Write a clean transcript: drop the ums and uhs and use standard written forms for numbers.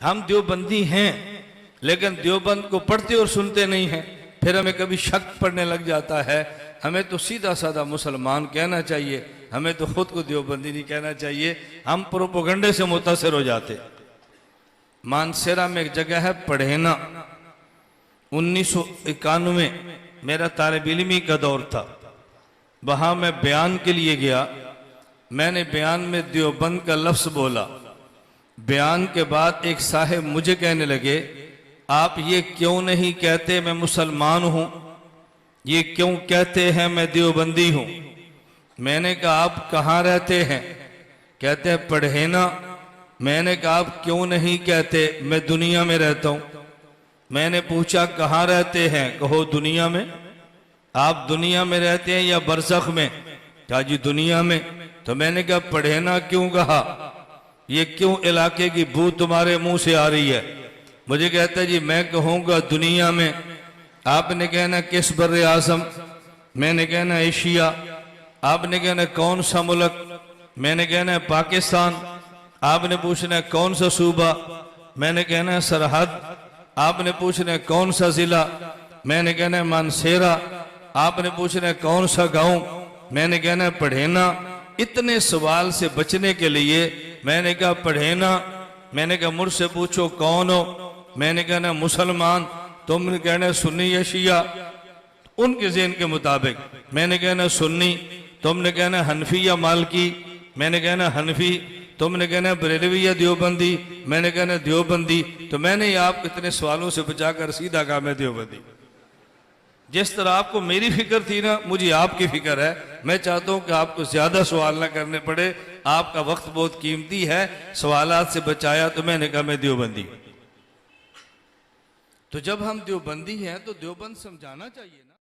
हम देवबंदी हैं लेकिन देवबंद को पढ़ते और सुनते नहीं हैं, फिर हमें कभी शक पड़ने लग जाता है। हमें तो सीधा साधा मुसलमान कहना चाहिए, हमें तो खुद को देवबंदी नहीं कहना चाहिए। हम प्रोपोगंडे से मुतासिर हो जाते। मानसेरा में एक जगह है पढ़ेना, 1991 मेरा तालिब इल्मी का दौर था, वहां मैं बयान के लिए गया। मैंने बयान में देवबंद का लफ्ज बोला। बयान के बाद एक साहिब मुझे कहने लगे, आप ये क्यों नहीं कहते मैं मुसलमान हूं, ये क्यों कहते हैं मैं देवबंदी हूं। मैंने कहा आप कहाँ रहते हैं, कहते हैं पढ़ेना। मैंने कहा आप क्यों नहीं कहते मैं दुनिया में रहता हूं। मैंने पूछा कहाँ रहते हैं, कहो दुनिया में। आप दुनिया में रहते हैं या बरसख में, कहा जी दुनिया में। तो मैंने कहा पढ़ेना क्यों कहा, ये क्यों इलाके की बू तुम्हारे मुंह से आ रही है। मुझे कहता है जी मैं कहूँगा दुनिया में। आपने कहना किस बर्रे आज़म, मैंने कहना एशिया। आपने कहना कौन सा मुल्क, मैंने कहना पाकिस्तान। आपने पूछना कौन सा सूबा, मैंने कहना सरहद। आपने पूछना कौन सा जिला, मैंने कहना मानसेरा। आपने पूछना कौन सा गांव, मैंने कहना पढ़ेना। इतने सवाल से बचने के लिए मैंने कहा पढ़ेना। मैंने कहा मुझसे पूछो कौन हो, मैंने कहना मुसलमान। तुमने कहना सुन्नी या शिया, उनके ज़हन के मुताबिक। मैंने कहना सुन्नी, तुमने कहना हनफी या मालकी, मैंने कहना हनफी। तुमने कहना बरेलवी या देवबंदी, मैंने कहना देवबंदी। तो मैंने आप इतने सवालों से बचाकर सीधा कहा मैं देवबंदी। जिस तरह आपको मेरी फिक्र थी ना, मुझे आपकी फिक्र है। मैं चाहता हूं कि आपको ज्यादा सवाल ना करने पड़े, आपका वक्त बहुत कीमती है, सवालात से बचाया। तो मैंने कहा मैं देवबंदी। तो जब हम देवबंदी हैं तो देवबंद समझाना चाहिए।